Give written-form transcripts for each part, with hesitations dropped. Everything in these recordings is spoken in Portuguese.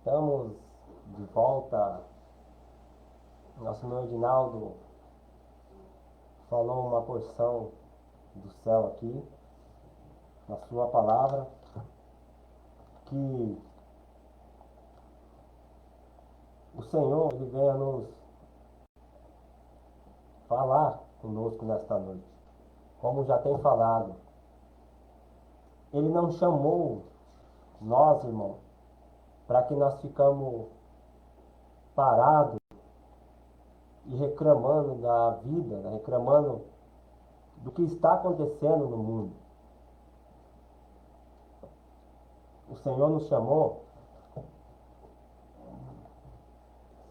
Estamos de volta. Nosso irmão Edinaldo falou uma porção do céu aqui, na sua palavra, que o Senhor ele venha nos falar conosco nesta noite. Como já tem falado, ele não chamou nós, irmão, para que nós ficamos parados e reclamando da vida, né? Reclamando do que está acontecendo no mundo. O Senhor nos chamou, o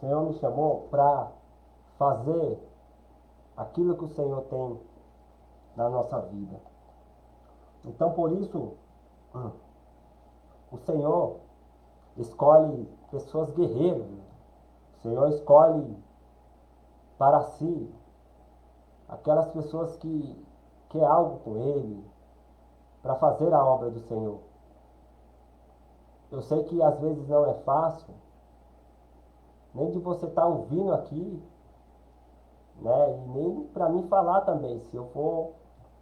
Senhor me chamou para fazer aquilo que o Senhor tem na nossa vida. Então, por isso, o Senhor escolhe pessoas guerreiras. O Senhor escolhe para si aquelas pessoas que quer algo com Ele, para fazer a obra do Senhor. Eu sei que às vezes não é fácil, nem de você estar ouvindo aqui, né? E nem para mim falar também. Se eu for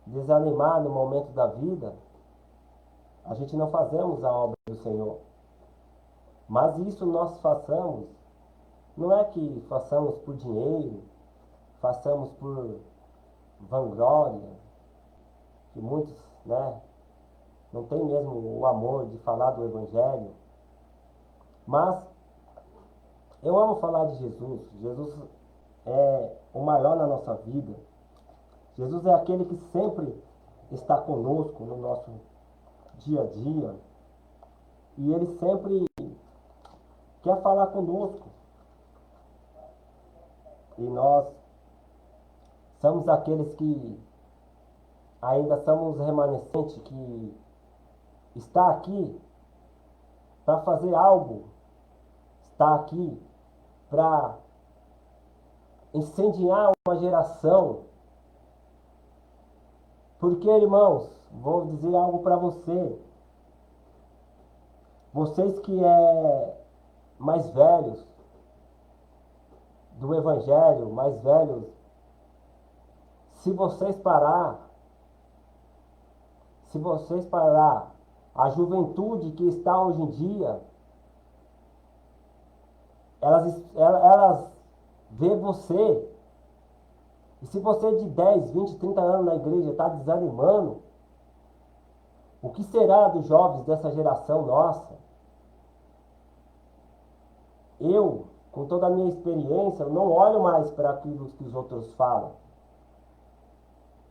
desanimar no momento da vida, a gente não fazemos a obra do Senhor. Mas isso nós façamos, não é que façamos por dinheiro, façamos por vanglória, que muitos, né, não tem mesmo o amor de falar do Evangelho. Mas eu amo falar de Jesus. Jesus é o maior na nossa vida. Jesus é aquele que sempre está conosco no nosso dia a dia. E ele sempre quer falar conosco. E nós somos aqueles que ainda somos remanescentes, que está aqui para fazer algo, está aqui para incendiar uma geração. Porque, irmãos, vou dizer algo para você. Vocês que é mais velhos do Evangelho, mais velhos, se vocês parar, a juventude que está hoje em dia, elas vê você, e se você de 10, 20, 30 anos na igreja está desanimando, o que será dos jovens dessa geração nossa? Eu, com toda a minha experiência, eu não olho mais para aquilo que os outros falam.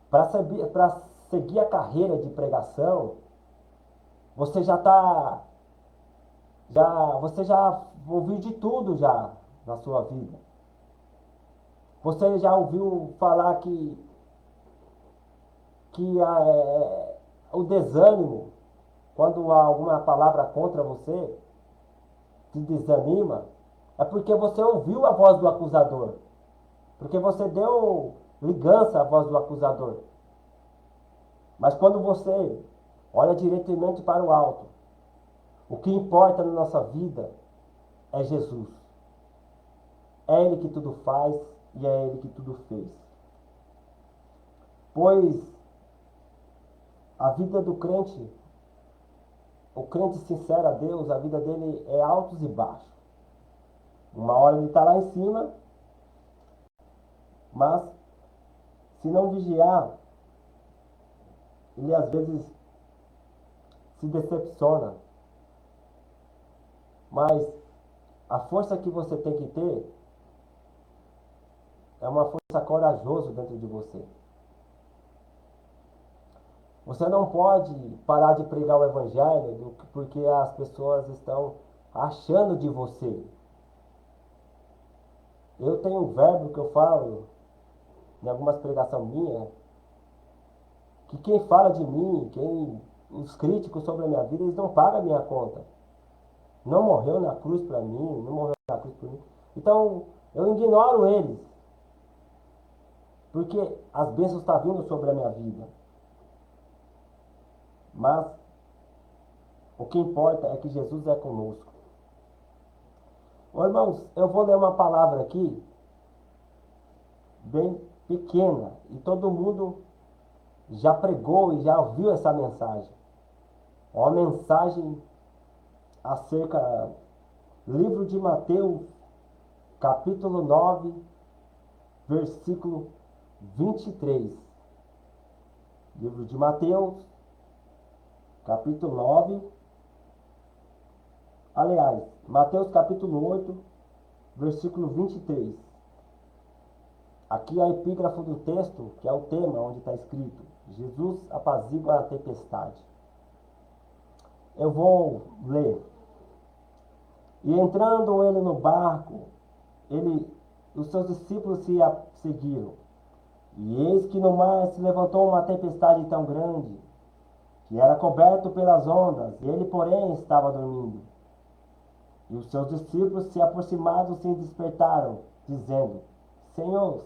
Para seguir a carreira de pregação, você você já ouviu de tudo já na sua vida. Você já ouviu falar que o desânimo, quando há alguma palavra contra você, te desanima, é porque você ouviu a voz do acusador. Porque você deu ligança à voz do acusador. Mas quando você olha diretamente para o alto, o que importa na nossa vida é Jesus. É Ele que tudo faz e é Ele que tudo fez. Pois a vida do crente, o crente sincero a Deus, a vida dele é altos e baixos. Uma hora ele está lá em cima, mas se não vigiar, ele às vezes se decepciona. Mas a força que você tem que ter é uma força corajosa dentro de você. Você não pode parar de pregar o evangelho porque as pessoas estão achando de você. Eu tenho um verbo que eu falo em algumas pregações minhas, que quem fala de mim, os críticos sobre a minha vida, eles não pagam a minha conta. Não morreu na cruz para mim, não morreu na cruz por mim. Então, eu ignoro eles, porque as bênçãos estão vindo sobre a minha vida. Mas o que importa é que Jesus é conosco. Ô, irmãos, eu vou ler uma palavra aqui, bem pequena, e todo mundo já pregou e já ouviu essa mensagem. Uma mensagem acerca, livro de Mateus, capítulo 9, versículo 23. Livro de Mateus, capítulo 9, aliás, Mateus capítulo 8, versículo 23. Aqui é a epígrafe do texto, que é o tema onde está escrito: Jesus apazigua a tempestade. Eu vou ler. E entrando ele no barco, os seus discípulos se seguiram. E eis que no mar se levantou uma tempestade tão grande, que era coberto pelas ondas, e ele, porém, estava dormindo. E os seus discípulos se aproximaram e se despertaram, dizendo: Senhor,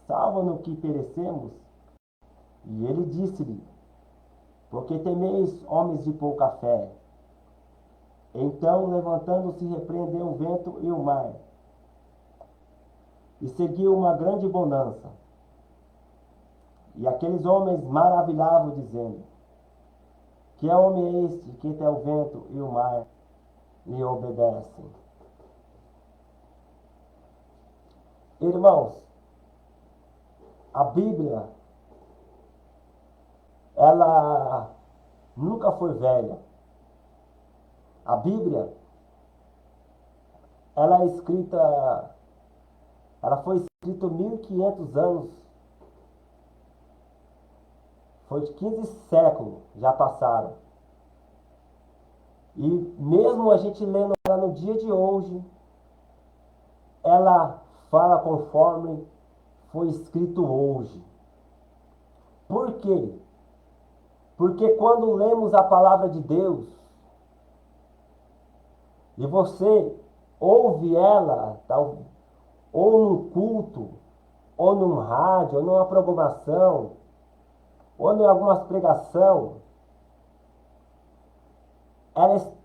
salva-nos que perecemos. E ele disse-lhe: Por que temeis, homens de pouca fé? Então, levantando-se, repreendeu o vento e o mar, e seguiu uma grande bonança. E aqueles homens maravilhavam, dizendo: Que homem é este que até o vento e o mar lhe obedecem? Irmãos, a Bíblia, ela nunca foi velha. A Bíblia, ela é escrita, ela foi escrita 1500 anos. Foi 15 séculos já passaram. E mesmo a gente lendo ela no dia de hoje, ela fala conforme foi escrito hoje. Por quê? Porque quando lemos a palavra de Deus, e você ouve ela, ou num culto, ou num rádio, ou numa programação, ou em algumas pregação,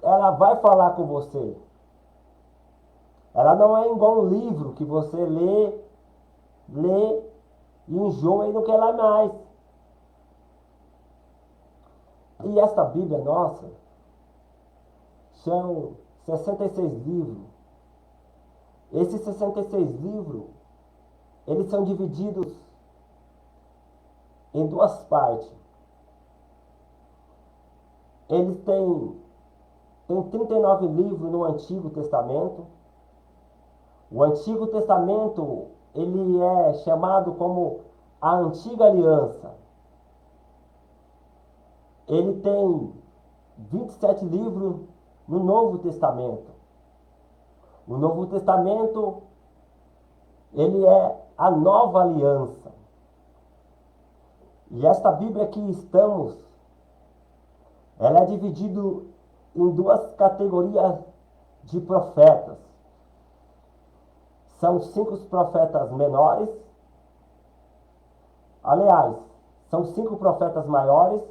ela vai falar com você. Ela não é igual um livro que você lê e enjoa e não quer ler mais. E esta Bíblia nossa são 66 livros. Esses 66 livros, eles são divididos em duas partes. Eles têm 39 livros no Antigo Testamento. O Antigo Testamento, ele é chamado como a Antiga Aliança. Ele tem 27 livros no Novo Testamento. O Novo Testamento, ele é a Nova Aliança. E esta Bíblia que estamos, ela é dividida em duas categorias de profetas. São 5 profetas menores. Aliás, são 5 profetas maiores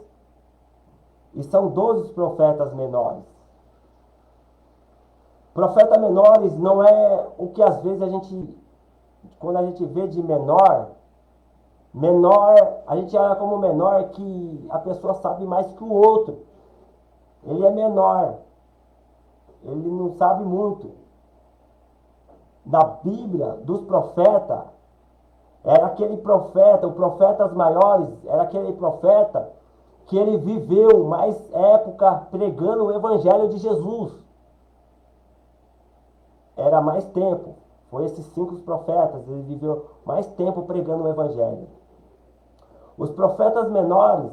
e são 12 profetas menores. Profetas menores não é o que às vezes quando a gente vê de menor, a gente olha como menor que a pessoa sabe mais que o outro. Ele é menor, ele não sabe muito. Na Bíblia, dos profetas, era aquele profeta, os profetas maiores, era aquele profeta que ele viveu mais época pregando o Evangelho de Jesus. Era mais tempo. Foi esses 5 profetas, ele viveu mais tempo pregando o Evangelho. Os profetas menores,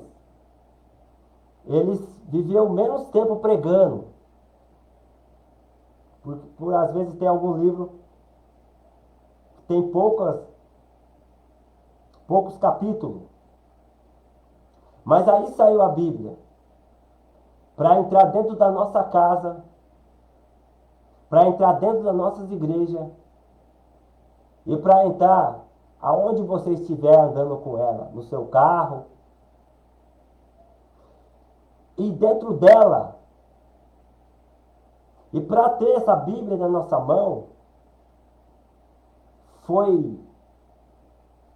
eles viviam menos tempo pregando. Por às vezes tem algum livro que tem poucos capítulos. Mas aí saiu a Bíblia para entrar dentro da nossa casa, para entrar dentro das nossas igrejas e para entrar aonde você estiver andando com ela, no seu carro. E dentro dela E para ter essa Bíblia na nossa mão,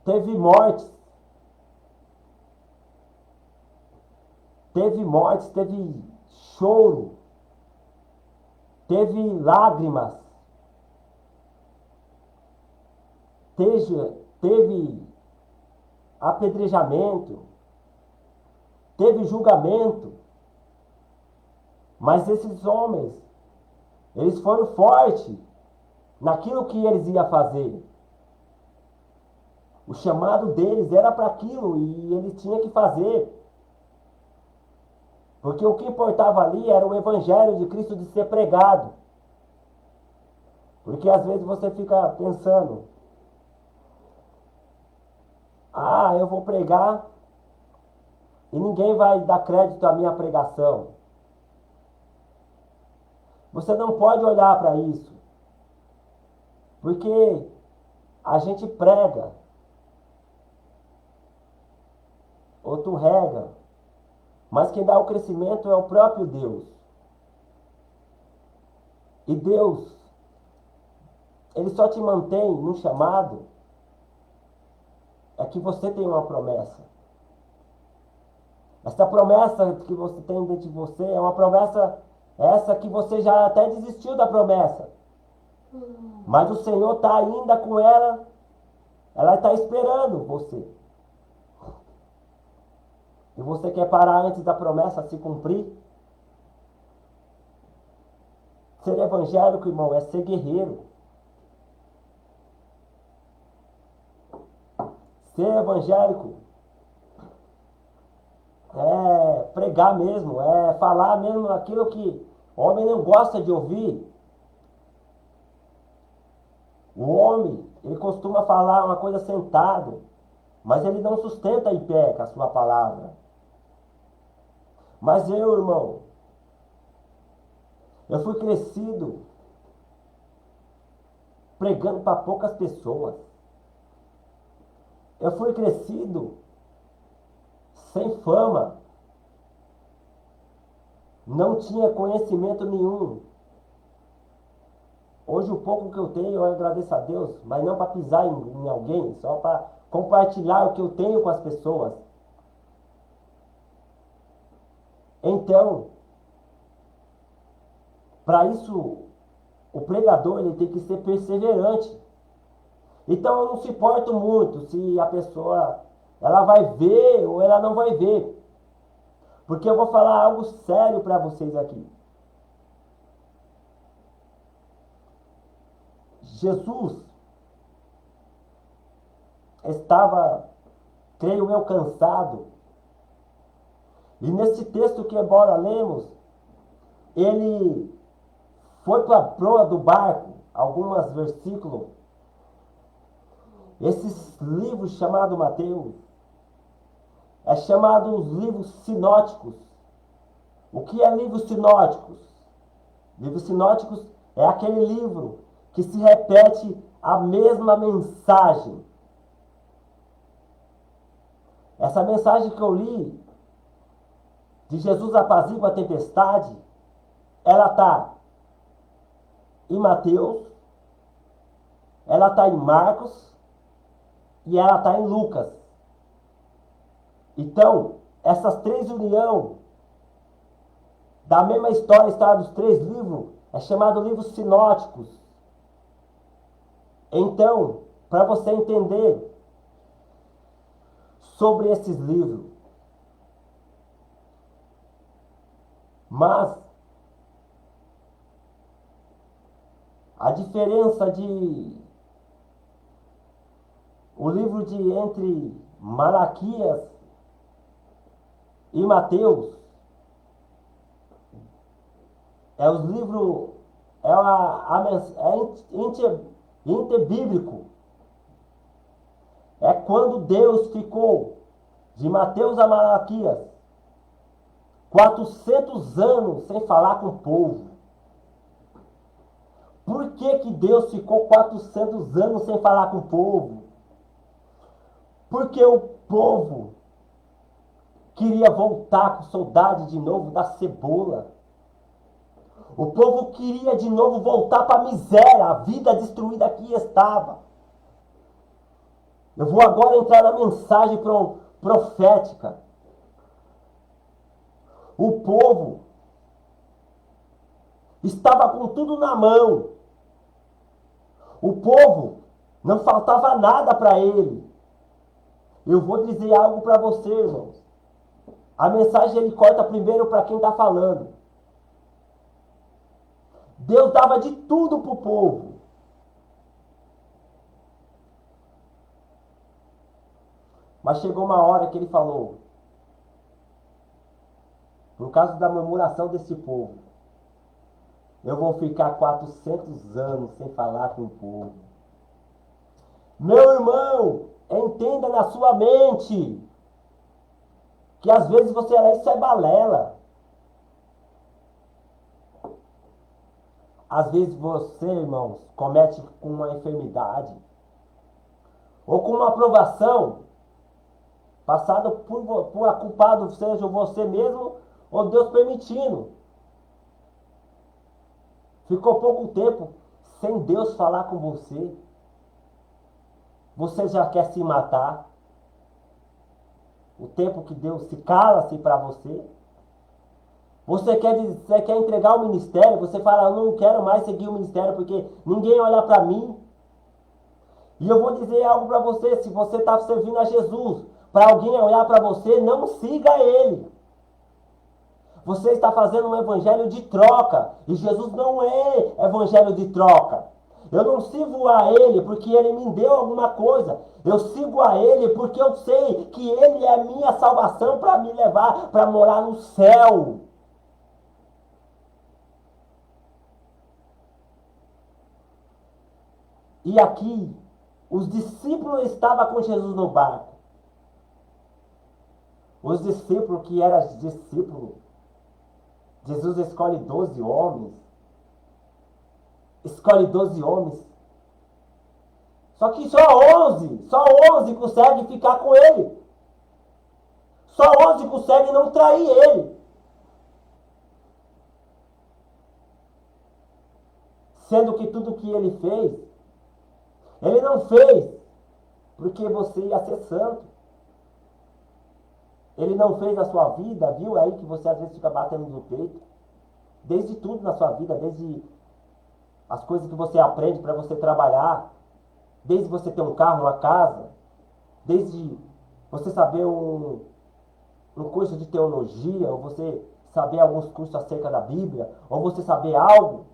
teve mortes, teve choro, teve lágrimas, teve apedrejamento, teve julgamento, mas esses homens, eles foram fortes naquilo que eles iam fazer. O chamado deles era para aquilo e eles tinham que fazer. Porque o que importava ali era o evangelho de Cristo de ser pregado. Porque às vezes você fica pensando, eu vou pregar e ninguém vai dar crédito à minha pregação. Você não pode olhar para isso. Porque a gente prega, ou tu rega, mas quem dá o crescimento é o próprio Deus. E Deus, Ele só te mantém no chamado, é que você tem uma promessa. Essa promessa que você tem dentro de você é uma promessa, essa que você já até desistiu da promessa. Mas o Senhor está ainda com ela está esperando você. E você quer parar antes da promessa se cumprir? Ser evangélico, irmão, é ser guerreiro. Ser evangélico é pregar mesmo, é falar mesmo aquilo que o homem não gosta de ouvir. O homem, ele costuma falar uma coisa sentado, mas ele não sustenta em pé com a sua palavra. Mas eu, irmão, eu fui crescido pregando para poucas pessoas. Eu fui crescido sem fama. Não tinha conhecimento nenhum. Hoje o pouco que eu tenho, eu agradeço a Deus, mas não para pisar em alguém, só para compartilhar o que eu tenho com as pessoas. Então, para isso, o pregador ele tem que ser perseverante. Então eu não se importo muito se a pessoa ela vai ver ou ela não vai ver. Porque eu vou falar algo sério para vocês aqui. Jesus estava, creio eu, cansado. E nesse texto que embora lemos, ele foi para a proa do barco, alguns versículos. Esses livros chamados Mateus, é chamado os livros sinóticos. O que é livros sinóticos? Livros sinóticos é aquele livro que se repete a mesma mensagem. Essa mensagem que eu li, de Jesus apazigua a tempestade, ela está em Mateus, ela está em Marcos e ela está em Lucas. Então, essas três uniões da mesma história está nos três livros, é chamado livros sinóticos. Então, para você entender sobre esses livros, mas a diferença de o livro de entre Malaquias e Mateus é os livros interbíblico. É quando Deus ficou de Mateus a Malaquias 400 anos sem falar com o povo. Por que que Deus ficou 400 anos sem falar com o povo? Porque o povo queria voltar com saudade de novo da cebola. O povo queria de novo voltar para a miséria, a vida destruída que estava. Eu vou agora entrar na mensagem profética. O povo estava com tudo na mão. O povo não faltava nada para ele. Eu vou dizer algo para você, irmãos. A mensagem ele corta primeiro para quem está falando. Deus dava de tudo para o povo. Mas chegou uma hora que ele falou, por causa da murmuração desse povo, eu vou ficar 400 anos sem falar com o povo. Meu irmão, entenda na sua mente que às vezes isso é balela. Às vezes você, irmãos, comete com uma enfermidade ou com uma aprovação passada por a culpado seja você mesmo ou Deus permitindo. Ficou pouco tempo sem Deus falar com você. Você já quer se matar. O tempo que Deus se cala-se para você. Você quer entregar o ministério. Você fala, eu não quero mais seguir o ministério porque ninguém olha para mim. E eu vou dizer algo para você. Se você está servindo a Jesus, para alguém olhar para você, não siga ele. Você está fazendo um evangelho de troca. E Jesus não é evangelho de troca. Eu não sigo a ele porque ele me deu alguma coisa. Eu sigo a ele porque eu sei que ele é minha salvação para me levar para morar no céu. E aqui, os discípulos estavam com Jesus no barco. Os discípulos que eram discípulos. Jesus escolhe 12 homens. Escolhe 12 homens. Só que só 11 conseguem ficar com ele. Só 11 conseguem não trair ele. Sendo que tudo que ele fez, ele não fez porque você ia ser santo. Ele não fez a sua vida, viu aí que você às vezes fica batendo no peito. Desde tudo na sua vida, desde as coisas que você aprende para você trabalhar, desde você ter um carro, uma casa, desde você saber um curso de teologia, ou você saber alguns cursos acerca da Bíblia, ou você saber algo,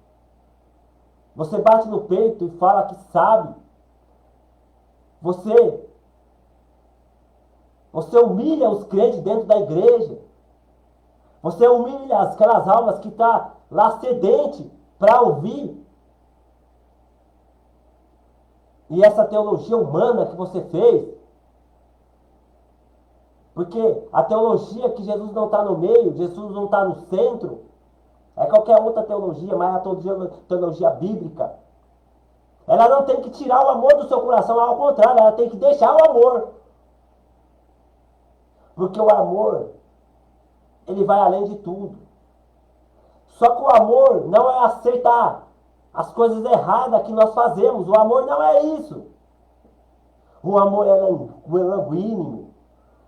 você bate no peito e fala que sabe. Você humilha os crentes dentro da igreja. Você humilha aquelas almas que estão lá sedente para ouvir. E essa teologia humana que você fez, porque a teologia que Jesus não está no meio, Jesus não está no centro, é qualquer outra teologia, mas a teologia bíblica, ela não tem que tirar o amor do seu coração, ao contrário, ela tem que deixar o amor. Porque o amor, ele vai além de tudo. Só que o amor não é aceitar as coisas erradas que nós fazemos. O amor não é isso. O amor é languíneo.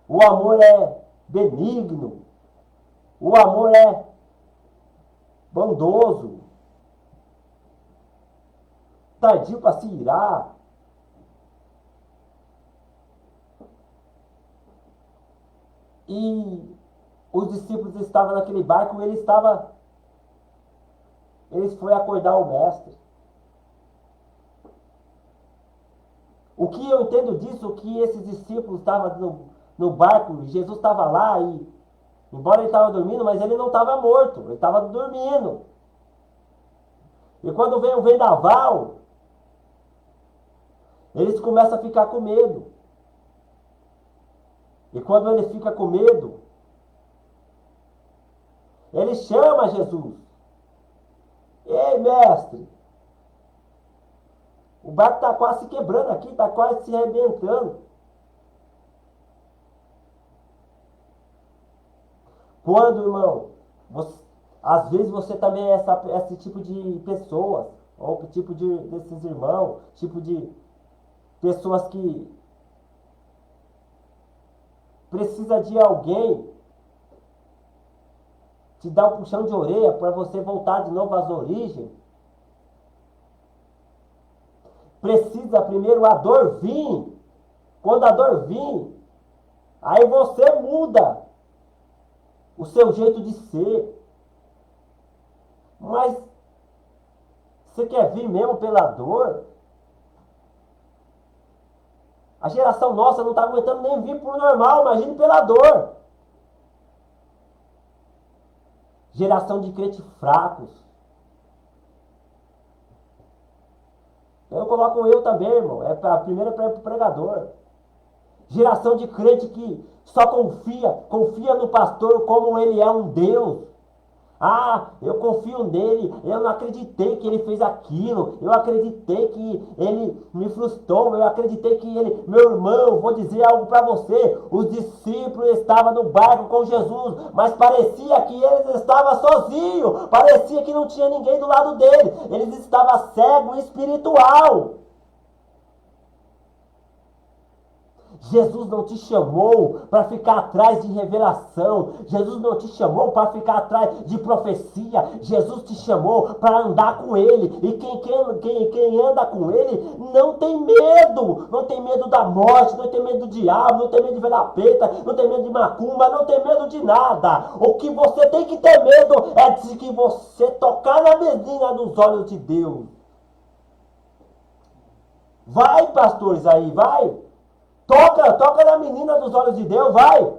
O amor é benigno. O amor é bondoso. Tardio para se irar. E os discípulos estavam naquele barco e eles foram acordar o mestre. O que eu entendo disso, que esses discípulos estavam no barco, e Jesus estava lá, e embora ele estava dormindo, mas ele não estava morto, ele estava dormindo. E quando vem o vendaval, eles começam a ficar com medo. E quando ele fica com medo, ele chama Jesus. Ei, mestre, o barco está quase se quebrando aqui, está quase se arrebentando. Quando, irmão, Às vezes você também é esse tipo de pessoas, ou que tipo desses irmãos, tipo de pessoas que precisa de alguém te dar um puxão de orelha para você voltar de novo às origens. Precisa primeiro a dor vir. Quando a dor vir, aí você muda o seu jeito de ser. Mas você quer vir mesmo pela dor? A geração nossa não está aguentando nem vir por normal, imagine pela dor. Geração de crentes fracos. Eu coloco eu também, irmão. A primeira para o pregador. Geração de crente que só confia no pastor como ele é um Deus. Ah, eu confio nele, eu não acreditei que ele fez aquilo, eu acreditei que ele me frustrou, eu acreditei que ele, meu irmão, vou dizer algo para você, os discípulos estavam no barco com Jesus, mas parecia que eles estavam sozinhos, parecia que não tinha ninguém do lado dele, eles estavam cegos espiritual. Jesus não te chamou para ficar atrás de revelação. Jesus não te chamou para ficar atrás de profecia. Jesus te chamou para andar com Ele. E quem anda com Ele não tem medo. Não tem medo da morte, não tem medo do diabo, não tem medo de vela preta, não tem medo de macumba, não tem medo de nada. O que você tem que ter medo é de que você tocar na menina dos olhos de Deus. Vai, pastores aí, vai. Toca na menina dos olhos de Deus, vai.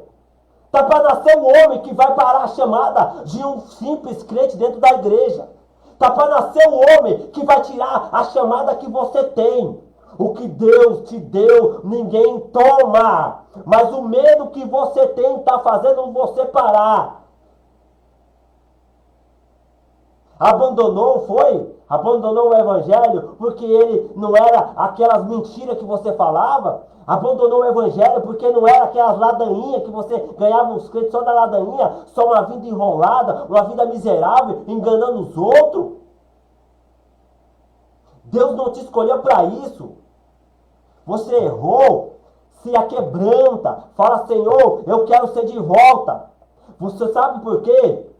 Tá para nascer um homem que vai parar a chamada de um simples crente dentro da igreja. Tá para nascer um homem que vai tirar a chamada que você tem. O que Deus te deu, ninguém toma. Mas o medo que você tem está fazendo você parar. Abandonou o evangelho porque ele não era aquelas mentiras que você falava. Abandonou o evangelho porque não era aquelas ladainhas que você ganhava os crentes só da ladainha, só uma vida enrolada, uma vida miserável, enganando os outros. Deus não te escolheu para isso. Você errou, se aquebranta, fala: Senhor, eu quero ser de volta. Você sabe por quê?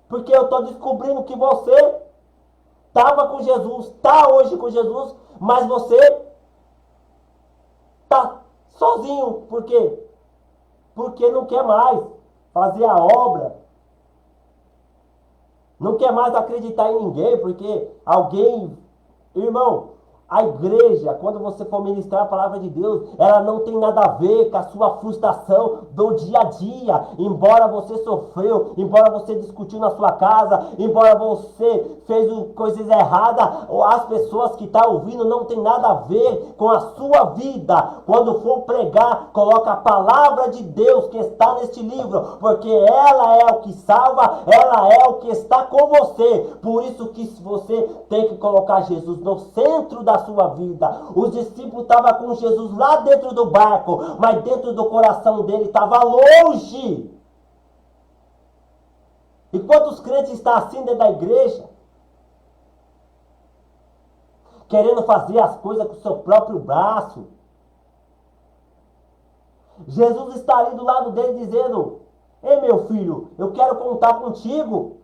Porque eu estou descobrindo que você estava com Jesus, está hoje com Jesus, mas você está sozinho. Por quê? Porque não quer mais fazer a obra. Não quer mais acreditar em ninguém, porque alguém... Irmão, a igreja, quando você for ministrar a palavra de Deus, ela não tem nada a ver com a sua frustração do dia a dia. Embora você sofreu, embora você discutiu na sua casa, embora você fez coisas erradas, as pessoas que estão ouvindo não tem nada a ver com a sua vida. Quando for pregar, coloca a palavra de Deus que está neste livro, porque ela é o que salva, ela é o que está com você. Por isso que você tem que colocar Jesus no centro da sua vida. Os discípulos estavam com Jesus lá dentro do barco, mas dentro do coração dele estava longe. E quantos crentes estão assim dentro da igreja? Querendo fazer as coisas com o seu próprio braço. Jesus está ali do lado dele dizendo: ei, meu filho, eu quero contar contigo.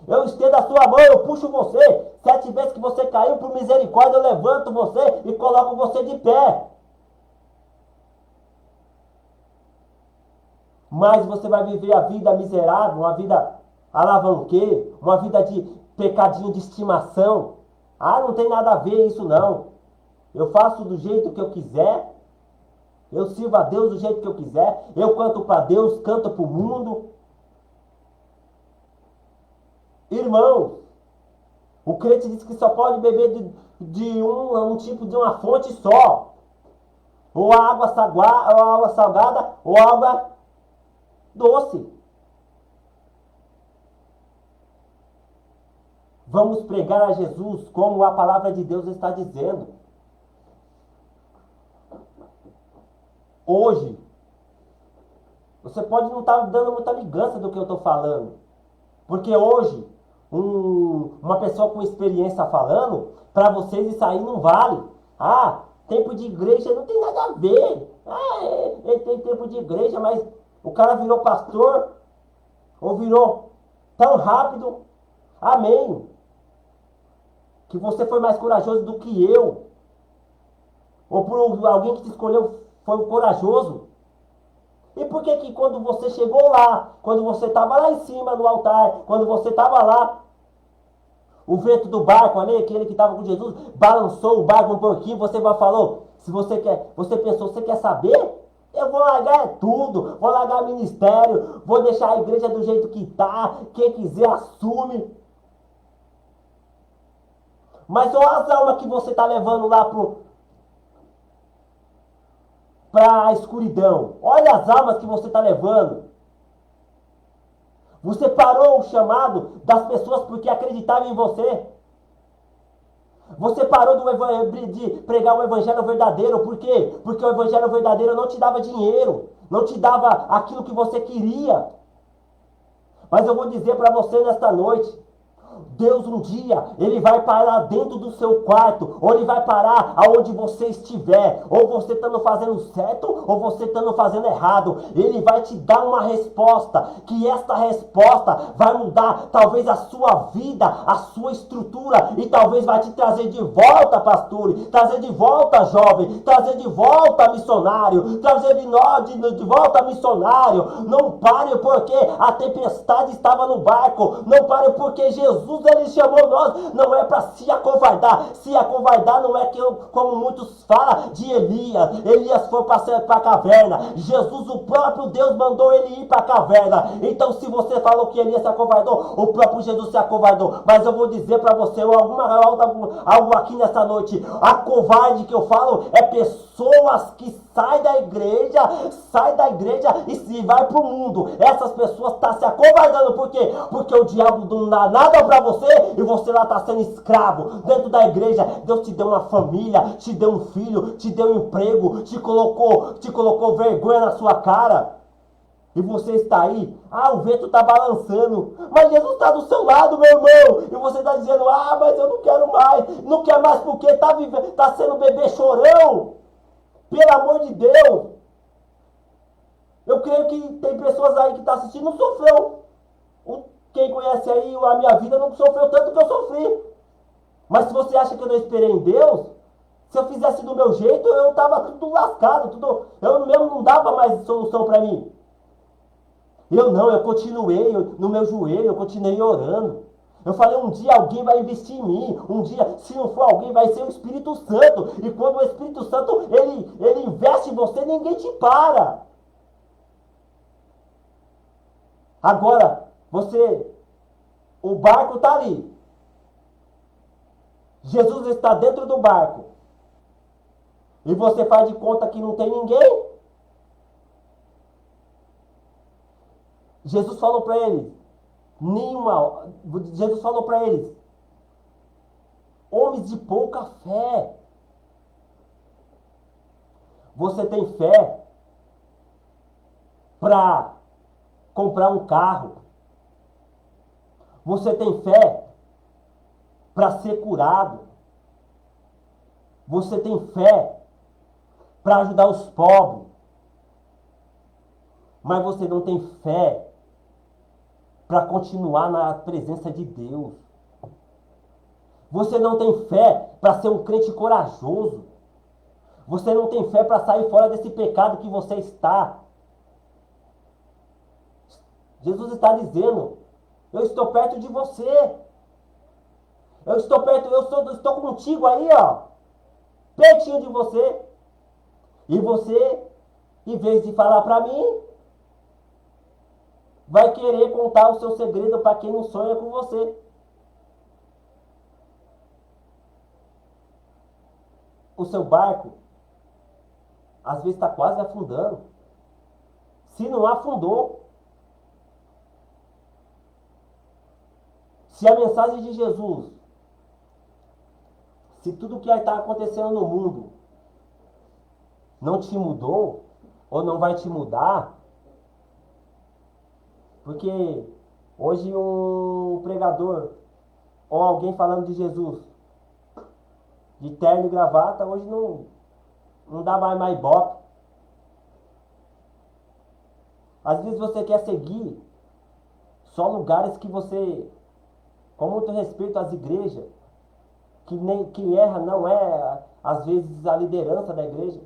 Eu estendo a sua mão, eu puxo você. 7 vezes que você caiu, por misericórdia, eu levanto você e coloco você de pé. Mas você vai viver a vida miserável, uma vida alavanqueira, uma vida de pecadinho de estimação. Ah, não tem nada a ver isso não. Eu faço do jeito que eu quiser. Eu sirvo a Deus do jeito que eu quiser. Eu canto para Deus, canto para o mundo. Irmão, o crente diz que só pode beber de um tipo de uma fonte só. Ou água salgada, ou água doce. Vamos pregar a Jesus como a palavra de Deus está dizendo. Hoje, Você pode não estar dando muita ligança do que eu estou falando. Porque hoje, uma pessoa com experiência falando, para vocês isso aí não vale. Ah, tempo de igreja não tem nada a ver. Ah, ele tem tempo de igreja, mas o cara virou pastor ou virou tão rápido. Amém. Que você foi mais corajoso do que eu. Ou por alguém que te escolheu foi um corajoso. E por que que quando você chegou lá, quando você estava lá em cima no altar, quando você estava lá, o vento do barco ali, aquele que estava com Jesus, balançou o barco um pouquinho, você falou, se você quer, você pensou, você quer saber? Eu vou largar tudo, vou largar ministério, vou deixar a igreja do jeito que está, quem quiser assume. Mas olha as almas que você está levando lá para a escuridão. Olha as almas que você está levando. Você parou o chamado das pessoas porque acreditavam em você. Você parou de pregar o evangelho verdadeiro. Por quê? Porque o evangelho verdadeiro não te dava dinheiro. Não te dava aquilo que você queria. Mas eu vou dizer para você nesta noite. Deus um dia, ele vai parar dentro do seu quarto, ou ele vai parar aonde você estiver, ou você estando fazendo certo, ou você estando fazendo errado. Ele vai te dar uma resposta, que esta resposta vai mudar talvez a sua vida, a sua estrutura, e talvez vai te trazer de volta, pastor, trazer de volta, jovem, trazer de volta, missionário, trazer de volta, missionário. Não pare porque a tempestade estava no barco, não pare porque Jesus ele chamou nós, não é para se acovardar. Se acovardar não é que, como muitos falam, de Elias. Elias foi para a caverna. Jesus, o próprio Deus, mandou ele ir para a caverna. Então, se você falou que Elias se acovardou, o próprio Jesus se acovardou. Mas eu vou dizer para você algo aqui nessa noite. A covarde que eu falo é pessoas que saem da igreja e se vai para o mundo. Essas pessoas estão se acovardando. Por quê? Porque o diabo não dá nada para você e você lá está sendo escravo. Dentro da igreja, Deus te deu uma família, te deu um filho, te deu um emprego, te colocou vergonha na sua cara. E você está aí, o vento está balançando, mas Jesus está do seu lado, meu irmão. E você está dizendo, mas eu não quero mais. Não quer mais porque está sendo bebê chorão. Pelo amor de Deus. Eu creio que tem pessoas aí que estão assistindo não sofreu. Quem conhece aí a minha vida não sofreu tanto que eu sofri. Mas se você acha que eu não esperei em Deus, se eu fizesse do meu jeito, eu estava tudo lascado. Eu mesmo não dava mais solução para mim. Eu continuei no meu joelho, eu continuei orando. Eu falei, um dia alguém vai investir em mim. Um dia, se não for alguém, vai ser o Espírito Santo. E quando o Espírito Santo, ele investe em você, ninguém te para. Agora, o barco está ali. Jesus está dentro do barco. E você faz de conta que não tem ninguém? Jesus falou para eles, Jesus falou para eles, homens de pouca fé. Você tem fé para comprar um carro? Você tem fé para ser curado? Você tem fé para ajudar os pobres? Mas você não tem fé para continuar na presença de Deus. Você não tem fé para ser um crente corajoso. Você não tem fé para sair fora desse pecado que você está. Jesus está dizendo, eu estou perto de você. Eu estou perto, estou contigo aí, ó. Pertinho de você. E você, em vez de falar para mim, vai querer contar o seu segredo para quem não sonha com você. O seu barco, às vezes está quase afundando. Se não afundou, se a mensagem de Jesus, se tudo o que está acontecendo no mundo não te mudou, ou não vai te mudar, Porque hoje um pregador ou alguém falando de Jesus, de terno e gravata, hoje não dá mais ibope. Às vezes você quer seguir só lugares que você, com muito respeito às igrejas, que nem quem erra não é, às vezes, a liderança da igreja.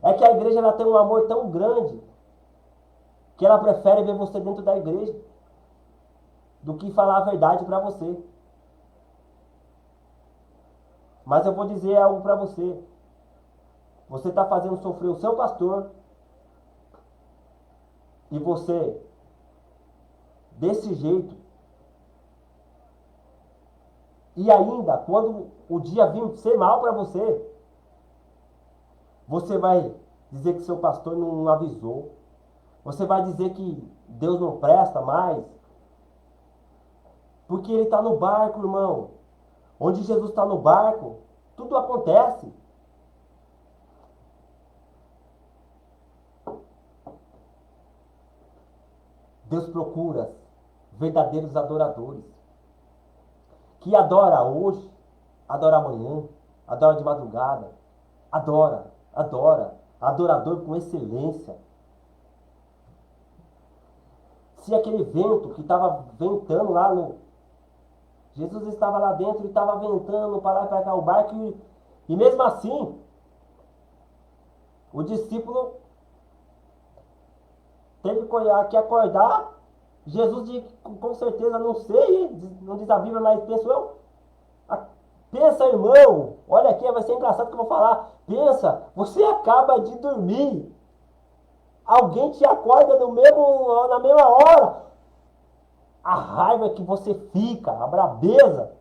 É que a igreja ela tem um amor tão grande que ela prefere ver você dentro da igreja do que falar a verdade para você. Mas eu vou dizer algo para você. Você está fazendo sofrer o seu pastor e você, desse jeito, e ainda, quando o dia vir ser mal para você, você vai dizer que seu pastor não avisou. Você vai dizer que Deus não presta mais. Porque ele está no barco, irmão. Onde Jesus está no barco, tudo acontece. Deus procura verdadeiros adoradores. Que adora hoje, adora amanhã, adora de madrugada. Adora, adora. Adorador com excelência. Se aquele vento que estava ventando lá no... Jesus estava lá dentro e estava ventando para lá e para cá o barco e mesmo assim, o discípulo teve que acordar. Jesus, com certeza, não sei, não diz a Bíblia, mas penso eu. Pensa, irmão, olha aqui, vai ser engraçado que eu vou falar. Pensa, você acaba de dormir. Alguém te acorda na mesma hora. A raiva que você fica, a brabeza.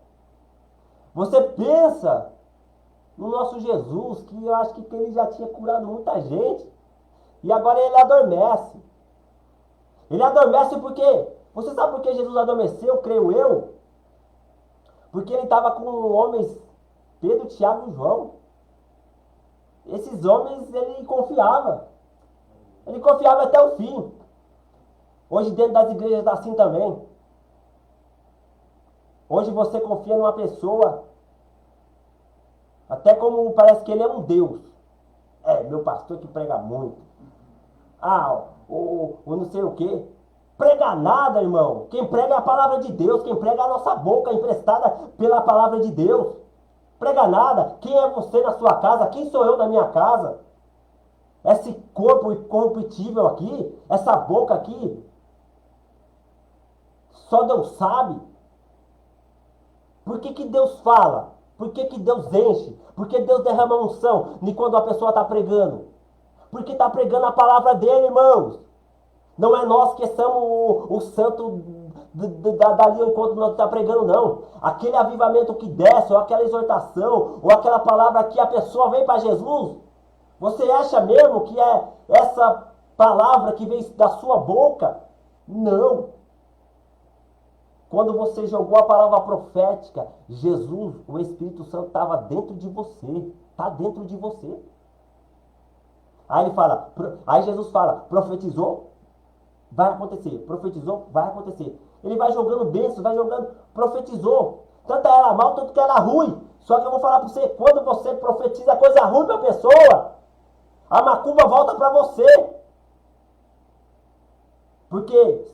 Você pensa no nosso Jesus, que eu acho que ele já tinha curado muita gente. E agora ele adormece. Ele adormece porque... Você sabe por que Jesus adormeceu, creio eu? Porque ele estava com homens, Pedro, Tiago e João. Esses homens ele confiava. Ele confiava até o fim. Hoje dentro das igrejas está assim também. Hoje você confia numa pessoa, até como parece que ele é um Deus. É, meu pastor que prega muito. Ah, o não sei o quê. Prega nada, irmão. Quem prega é a palavra de Deus. Quem prega é a nossa boca emprestada pela palavra de Deus. Prega nada. Quem é você na sua casa? Quem sou eu na minha casa? Esse corpo incorruptível aqui, essa boca aqui, só Deus sabe. Por que Deus fala? Por que Deus enche? Por que Deus derrama unção de quando a pessoa está pregando? Porque está pregando a palavra dele, irmãos. Não é nós que somos o santo dali enquanto nós está pregando, não. Aquele avivamento que desce, ou aquela exortação, ou aquela palavra que a pessoa vem para Jesus. Você acha mesmo que é essa palavra que vem da sua boca? Não. Quando você jogou a palavra profética, Jesus, o Espírito Santo estava dentro de você. Está dentro de você. Aí Jesus fala, profetizou, vai acontecer. Profetizou, vai acontecer. Ele vai jogando bênçãos, vai jogando, profetizou. Tanto ela mal, tanto que ela ruim. Só que eu vou falar para você, quando você profetiza coisa ruim para a pessoa, a macumba volta para você. Porque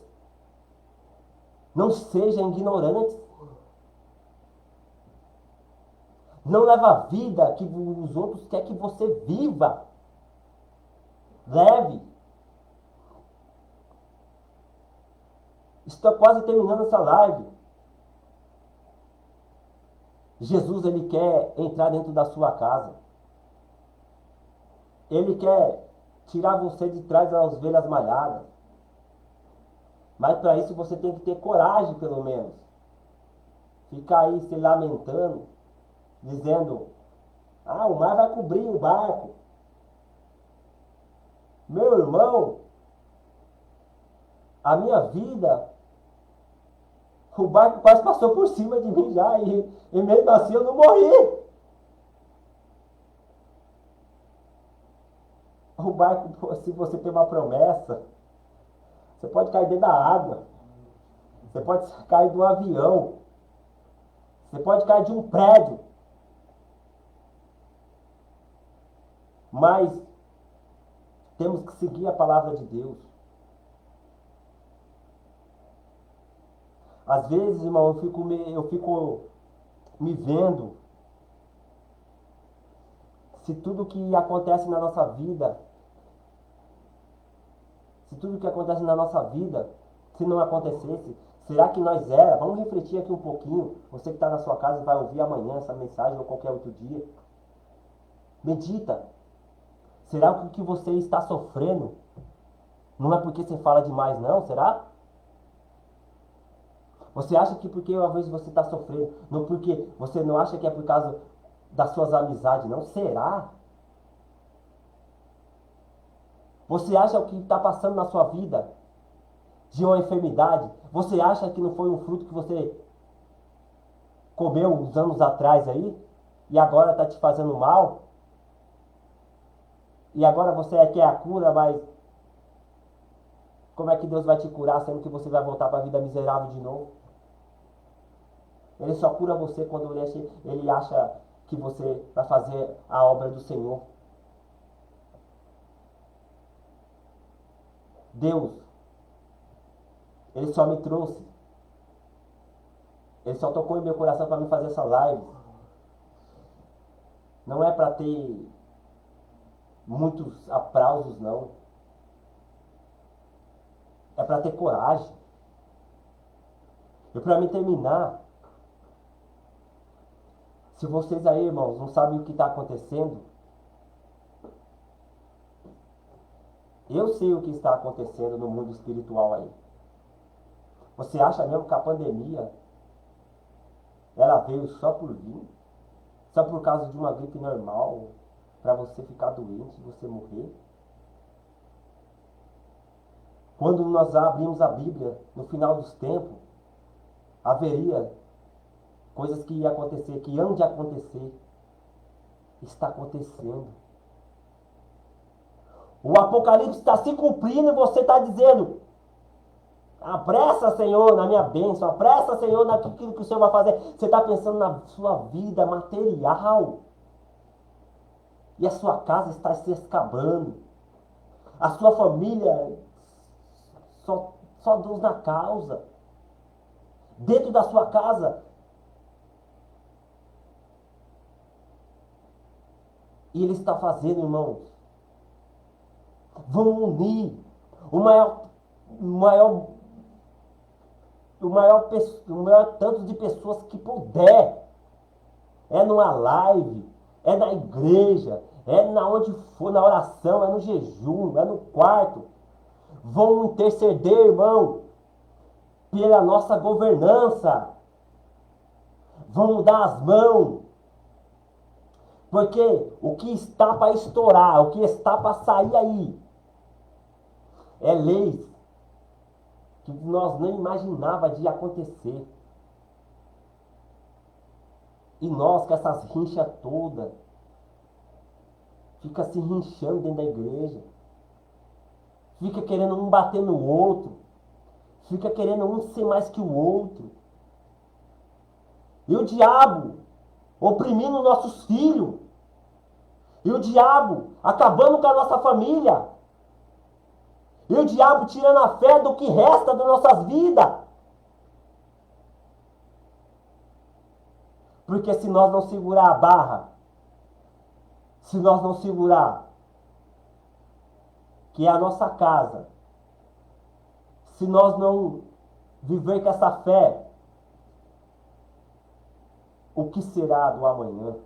não seja ignorante. Não leva a vida que os outros querem que você viva. Leve. Estou quase terminando essa live. Jesus, ele quer entrar dentro da sua casa. Ele quer tirar você de trás das ovelhas malhadas. Mas para isso você tem que ter coragem, pelo menos. Ficar aí se lamentando, dizendo, o mar vai cobrir o barco. Meu irmão, a minha vida, o barco quase passou por cima de mim já, e mesmo assim eu não morri. O barco, se você tem uma promessa, Você pode cair dentro da água. Você pode cair de um avião. Você pode cair de um prédio. Mas temos que seguir a palavra de Deus. Às vezes, irmão, eu fico me vendo se tudo que acontece na nossa vida, se não acontecesse, será que nós era? Vamos refletir aqui um pouquinho. Você que está na sua casa e vai ouvir amanhã essa mensagem ou qualquer outro dia. Medita. Será que o que você está sofrendo não é porque você fala demais, não? Será? Você acha que porque às vezes você está sofrendo, não porque você não acha que é por causa das suas amizades, não? Será? Você acha que o que está passando na sua vida de uma enfermidade, você acha que não foi um fruto que você comeu uns anos atrás aí e agora está te fazendo mal? E agora você quer a cura, mas como é que Deus vai te curar sendo que você vai voltar para a vida miserável de novo? Ele só cura você quando ele acha que você vai fazer a obra do Senhor. Deus, Ele só me trouxe. Ele só tocou em meu coração para me fazer essa live. Não é para ter muitos aplausos, não. É para ter coragem. E para me terminar, se vocês aí, irmãos, não sabem o que está acontecendo, eu sei o que está acontecendo no mundo espiritual aí. Você acha mesmo que a pandemia, ela veio só por vir? Só por causa de uma gripe normal? Para você ficar doente e você morrer? Quando nós abrimos a Bíblia, no final dos tempos, haveria coisas que iam acontecer, que hão de acontecer. Está acontecendo. O Apocalipse está se cumprindo e você está dizendo: apressa, Senhor, na minha bênção. Apressa, Senhor, naquilo que o Senhor vai fazer. Você está pensando na sua vida material. E a sua casa está se escabando. A sua família, só Deus na causa. Dentro da sua casa. E Ele está fazendo, irmãos. Vamos unir o maior tanto de pessoas que puder. É numa live, é na igreja, é na onde for, na oração, é no jejum, é no quarto. Vamos interceder, irmão, pela nossa governança. Vamos dar as mãos. Porque o que está para estourar, o que está para sair aí, é leis que nós nem imaginava de acontecer. E nós, com essas rinchas todas, fica se rinchando dentro da igreja. Fica querendo um bater no outro. Fica querendo um ser mais que o outro. E o diabo oprimindo nossos filhos. E o diabo acabando com a nossa família. E o diabo tirando a fé do que resta das nossas vidas. Porque se nós não segurar a barra, se nós não segurar, que é a nossa casa, se nós não viver com essa fé, o que será do amanhã?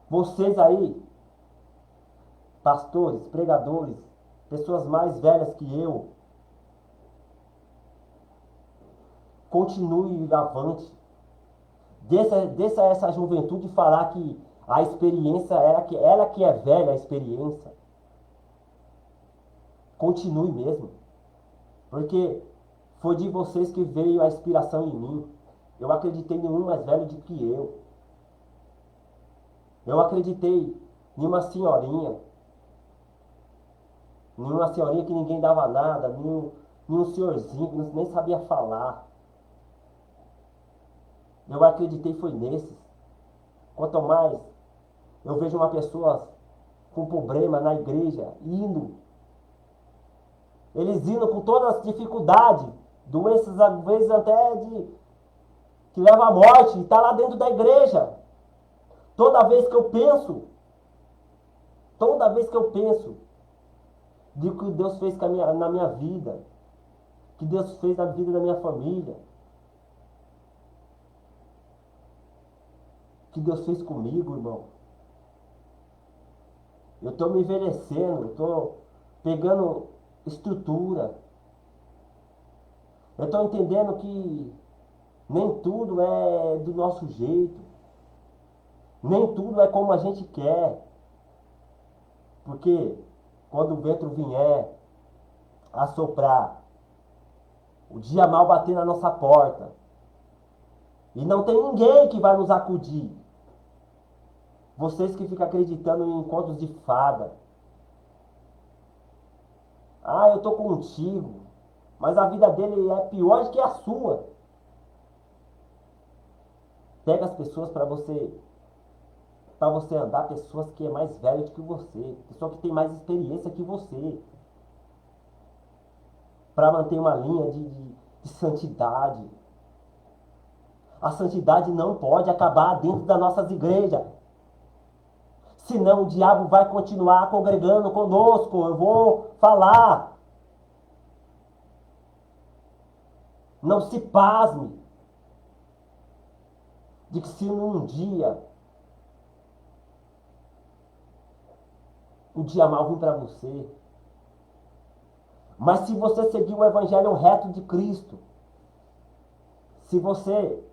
Vocês aí, pastores, pregadores, pessoas mais velhas que eu, continue avante. Deixa essa juventude falar que a experiência, ela que é velha, a experiência. Continue mesmo. Porque foi de vocês que veio a inspiração em mim. Eu acreditei em um mais velho do que eu. Eu acreditei em uma senhorinha, nenhuma senhorinha que ninguém dava nada, nenhum senhorzinho que nem sabia falar. Eu acreditei foi nesses. Quanto mais eu vejo uma pessoa com problema na igreja, eles indo com todas as dificuldades, doenças às vezes até que leva à morte, e está lá dentro da igreja. Toda vez que eu penso, de que Deus fez na minha vida, que Deus fez na vida da minha família, que Deus fez comigo, irmão. Eu estou me envelhecendo, eu estou pegando estrutura. Eu estou entendendo que nem tudo é do nosso jeito. Nem tudo é como a gente quer. Porque quando o vento vier a soprar, o dia mal bater na nossa porta, e não tem ninguém que vai nos acudir. Vocês que ficam acreditando em contos de fada. Ah, eu tô contigo. Mas a vida dele é pior do que a sua. Pega as pessoas para você andar, pessoas que é mais velho do que você, pessoa que tem mais experiência que você, para manter uma linha de santidade. A santidade não pode acabar dentro das nossas igrejas. Senão o diabo vai continuar congregando conosco. Eu vou falar. Não se pasme de que se num dia o dia mal vir para você, mas se você seguir o evangelho reto de Cristo, se você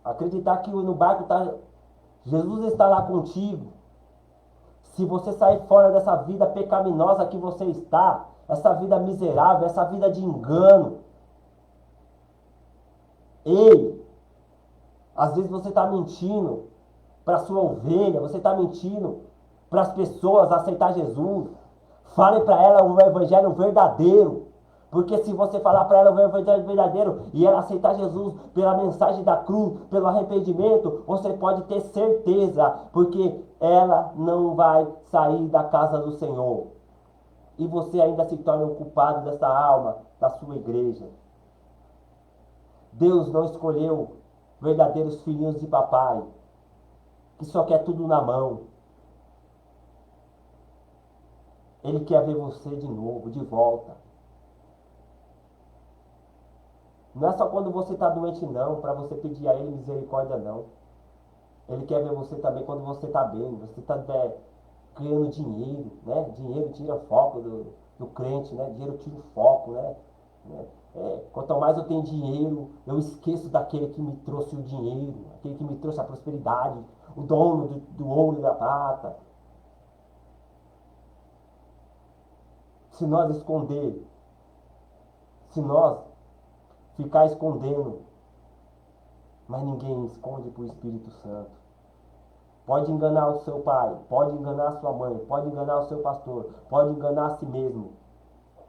acreditar que no barco Jesus está lá contigo, se você sair fora dessa vida pecaminosa que você está, essa vida miserável, essa vida de engano, ei, às vezes você está mentindo para sua ovelha, você está mentindo para as pessoas aceitar Jesus. Fale para ela o evangelho verdadeiro. Porque se você falar para ela o evangelho verdadeiro e ela aceitar Jesus pela mensagem da cruz, pelo arrependimento, você pode ter certeza, porque ela não vai sair da casa do Senhor. E você ainda se torna um culpado dessa alma da sua igreja. Deus não escolheu verdadeiros filhinhos de papai, que só quer tudo na mão. Ele quer ver você de novo, de volta. Não é só quando você está doente, não, para você pedir a Ele misericórdia, não. Ele quer ver você também quando você está bem, você está ganhando dinheiro, né? Dinheiro tira foco do crente, né? Dinheiro tira o foco, né? Quanto mais eu tenho dinheiro, eu esqueço daquele que me trouxe o dinheiro, aquele que me trouxe a prosperidade, o dono do ouro e da prata. Se nós ficar escondendo, mas ninguém esconde para o Espírito Santo. Pode enganar o seu pai, pode enganar a sua mãe, pode enganar o seu pastor, pode enganar a si mesmo.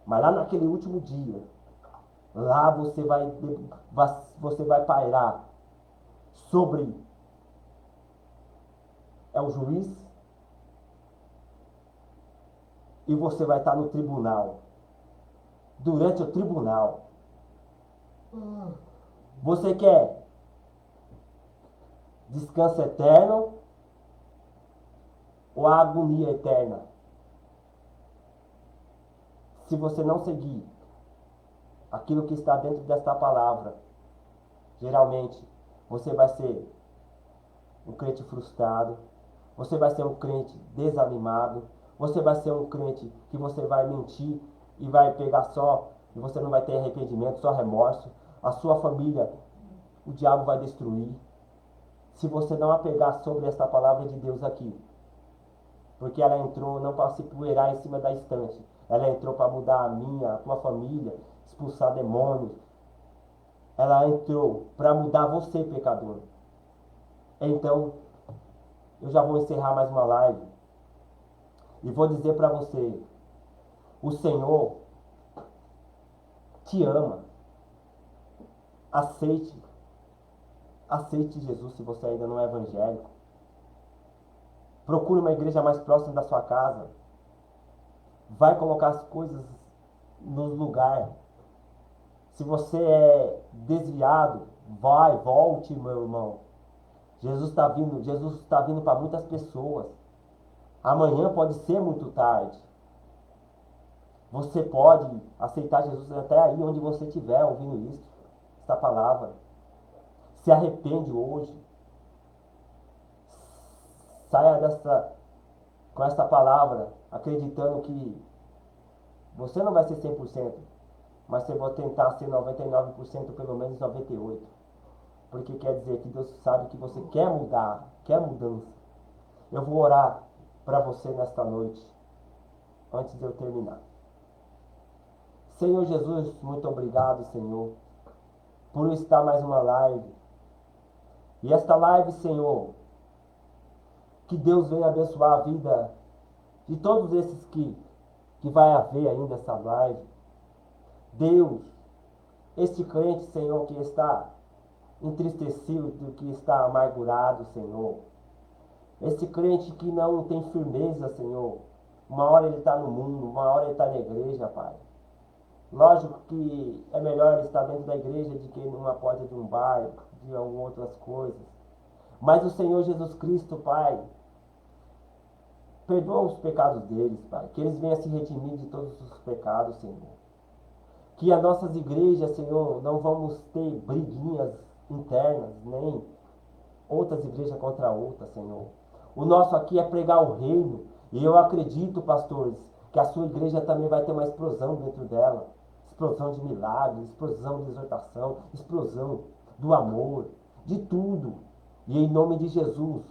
Mas lá naquele último dia, lá você vai pairar sobre o juiz e você vai estar no tribunal. Durante o tribunal, você quer descanso eterno ou a agonia eterna? Se você não seguir aquilo que está dentro desta palavra, geralmente você vai ser um crente frustrado, você vai ser um crente desanimado, você vai ser um crente que você vai mentir e vai pegar só, e você não vai ter arrependimento, só remorso. A sua família, o diabo vai destruir. Se você não apegar sobre essa palavra de Deus aqui, porque ela entrou não para se poeirar em cima da estante, ela entrou para mudar a tua família, expulsar demônios. Ela entrou para mudar você, pecador. Então, eu já vou encerrar mais uma live e vou dizer para você, O Senhor te ama. Aceite. Aceite Jesus se você ainda não é evangélico. Procure uma igreja mais próxima da sua casa. Vai colocar as coisas no lugar. Se você é desviado, volte, meu irmão. Jesus está vindo para muitas pessoas. Amanhã pode ser muito tarde. Você pode aceitar Jesus até aí onde você estiver ouvindo isso, esta palavra. Se arrepende hoje. Saia com essa palavra, acreditando que você não vai ser 100%, mas você vai tentar ser 99%, pelo menos 98%. Porque quer dizer que Deus sabe que você quer mudar, quer mudança. Eu vou orar para você nesta noite, antes de eu terminar. Senhor Jesus, muito obrigado, Senhor, por estar mais uma live. E esta live, Senhor, que Deus venha abençoar a vida de todos esses que vai haver ainda essa live. Deus, este crente, Senhor, que está entristecido, que está amargurado, Senhor. Este crente que não tem firmeza, Senhor. Uma hora ele está no mundo, uma hora ele está na igreja, Pai. Lógico que é melhor ele estar dentro da igreja do que numa porta de um bar, de algumas outras coisas. Mas o Senhor Jesus Cristo, Pai, perdoa os pecados deles, Pai. Que eles venham se redimir de todos os pecados, Senhor. Que as nossas igrejas, Senhor, não vamos ter briguinhas internas, nem outras igrejas contra outras, Senhor. O nosso aqui é pregar o reino. E eu acredito, pastores, que a sua igreja também vai ter uma explosão dentro dela. Explosão de milagres, explosão de exortação, explosão do amor, de tudo. E em nome de Jesus,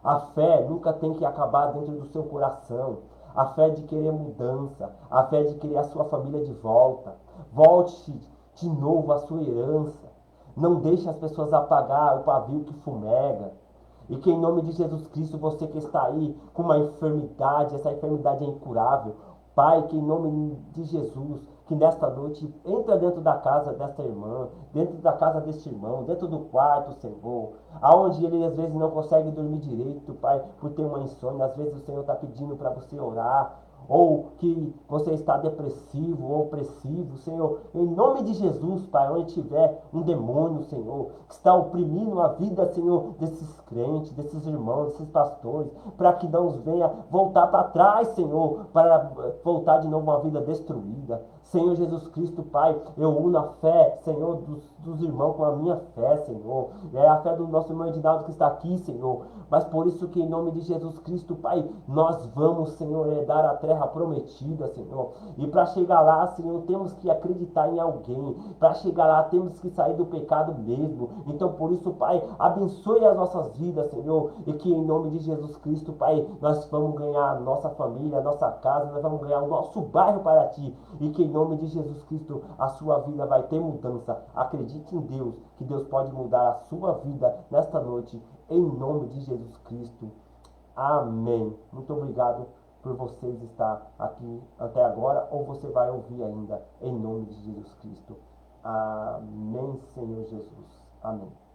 a fé nunca tem que acabar dentro do seu coração. A fé de querer mudança, a fé de querer a sua família de volta. Volte de novo a sua herança. Não deixe as pessoas apagar o pavio que fumega. E que em nome de Jesus Cristo, você que está aí com uma enfermidade, essa enfermidade é incurável, Pai, que em nome de Jesus, que nesta noite entra dentro da casa desta irmã, dentro da casa deste irmão, dentro do quarto, Senhor, aonde ele às vezes não consegue dormir direito, Pai, por ter uma insônia. Às vezes o Senhor está pedindo para você orar, ou que você está depressivo ou opressivo, Senhor, em nome de Jesus, Pai, onde tiver um demônio, Senhor, que está oprimindo a vida, Senhor, desses crentes, desses irmãos, desses pastores, para que não os venha voltar para trás, Senhor, para voltar de novo uma vida destruída. Senhor Jesus Cristo, Pai, eu uno a fé, Senhor, dos irmãos com a minha fé, Senhor. É a fé do nosso irmão Edinaldo que está aqui, Senhor. Mas por isso que em nome de Jesus Cristo, Pai, nós vamos, Senhor, herdar a terra prometida, Senhor. E para chegar lá, Senhor, temos que acreditar em alguém. Para chegar lá, temos que sair do pecado mesmo. Então, por isso, Pai, abençoe as nossas vidas, Senhor. E que em nome de Jesus Cristo, Pai, nós vamos ganhar a nossa família, a nossa casa, nós vamos ganhar o nosso bairro para Ti. E que em nome de Jesus Cristo, a sua vida vai ter mudança. Acredite em Deus, que Deus pode mudar a sua vida nesta noite, em nome de Jesus Cristo. Amém. Muito obrigado por vocês estar aqui até agora, ou você vai ouvir ainda, em nome de Jesus Cristo. Amém, Senhor Jesus. Amém.